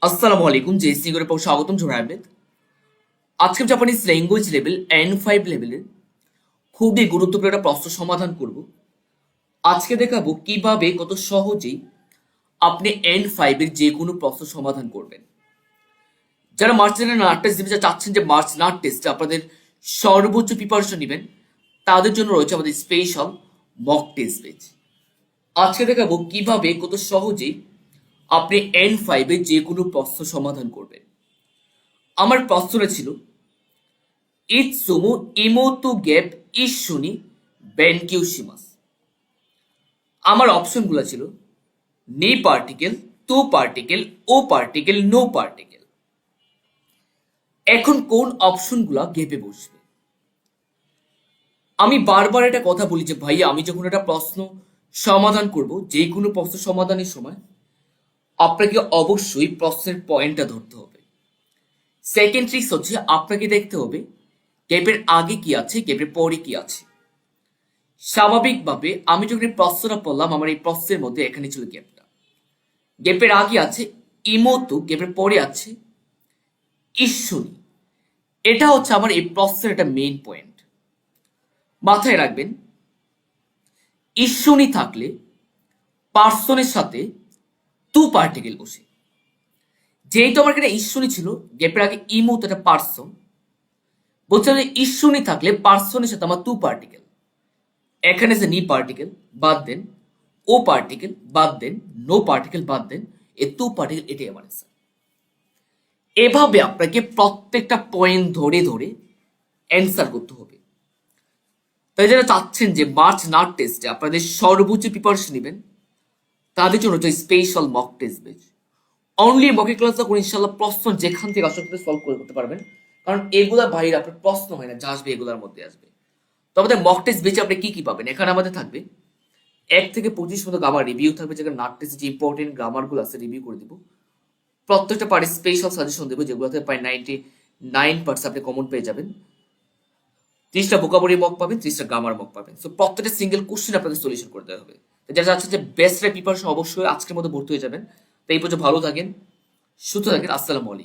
আসসালামু আলাইকুম জেএসসি করে স্বাগতম জোনায়েদ। আজকে জাপানিজ ল্যাঙ্গুয়েজ লেভেল N5 লেভেলের খুবই গুরুত্বপূর্ণ একটা প্রশ্ন সমাধান করব। আজকে দেখাবো কিভাবে কত সহজেই আপনি N5 এর যে কোনো প্রশ্ন সমাধান করবেন। যারা মার্চ নাট টেস্ট দিতে চাচ্ছেন যে মার্চ নাট টেস্টে আপনাদের সর্বোচ্চ প্রিপারেশন নেবেন, তাদের জন্য রয়েছে আমাদের স্পেশাল মক টেস্ট পেজ। আজকে দেখাবো কিভাবে কত সহজেই আপনি N5 এর যে কোনো প্রশ্ন সমাধান করবেন। আমার প্রশ্নটা ছিল ইতসুমু ইমোতু গ্যাপ ইশুনি বেনকিউশিমাস। আমার অপশনগুলো ছিল নি পার্টিকেল, টু পার্টিকেল, ও পার্টিকেল, নো পার্টিকেল। এখন কোন অপশনগুলো গেপে বসবে? আমি বারবার একটা কথা বলি যে ভাইয়া, আমি যখন একটা প্রশ্ন সমাধান করব, যে কোনো প্রশ্ন সমাধানের সময় আপনাকে অবশ্যই প্রশ্নের পয়েন্টটা ধরতে হবে। সেকেন্ড ট্রিক্স হচ্ছে আপনাকে দেখতে হবে গ্যাপের আগে কি আছে, গ্যাপের পরে কি আছে। স্বাভাবিকভাবে আমি যখন এই প্রশ্নটা পড়লাম, আমার এই প্রশ্নের মধ্যে এখানে ছিল গ্যাপটা। গ্যাপের আগে আছে ইমোতু, গ্যাপের পরে আছে ঈশ্বনী। এটা হচ্ছে আমার এই প্রশ্নের একটা মেইন পয়েন্ট। মাথায় রাখবেন, ঈশ্বনী থাকলে পার্সনের সাথে টু পার্টিকেল বসে। যেহেতু আমার এখানে ঈশ্বনী ছিল, গ্যাপের আগে ইমোতু একটা পার্সন, বলছে ঈশ্বনী থাকলে পার্সনের সাথে আমার টু পার্টিকেল। এখানে যে নি পার্টিকেল বাদ দেন, ও পার্টিকেল বাদ দেন, নো পার্টিকেল বাদ দেন, এ টু পার্টিকেল, এটাই আমার অ্যান্সার। এভাবে আপনাকে প্রত্যেকটা পয়েন্ট ধরে ধরে অ্যান্সার করতে হবে। তাই যারা চাচ্ছেন যে মার্চ নাট টেস্টে আপনাদের সর্বোচ্চ প্রিপারেশন নেবেন, তাদের জন্য হচ্ছে স্পেশাল মক টেস্ট বেচ। অনলি মকে ক্লাসটা করে ইনশাল্লাহ প্রশ্ন যেখান থেকে আসলে সলভ করে করতে পারবেন, কারণ এগুলা বাইরে আপনার প্রশ্ন হয় না, যা আসবে এগুলার মধ্যে আসবে। তো আমাদের মক টেস্ট বেচে আপনি কি কি পাবেন? এখানে আমাদের থাকবে 1 থেকে 25 মতো গ্রামার রিভিউ থাকবে, যেখানে নাট টেস্টে যে ইম্পর্টেন্ট গ্রামারগুলো আছে রিভিউ করে দিব। প্রত্যেকটা পার্টি স্পেশাল সাজেশন দেবো, যেগুলোতে প্রায় 99% আপনি কমন পেয়ে যাবেন। 30টা ভোকাবুলারি মক পাবেন, 30টা গ্রামার মক পাবেন। সো প্রত্যেকটা সিঙ্গেল কোশ্চেন আপনাকে সলিউশন করতে হবে। যারা চাচ্ছেন যে বেস্ট প্রিপারেশন, অবশ্যই আজকের মধ্যে ভর্তি হয়ে যাবেন। তো এই পর্যন্ত ভালো থাকেন, সুস্থ থাকেন। আসসালামু আলাইকুম।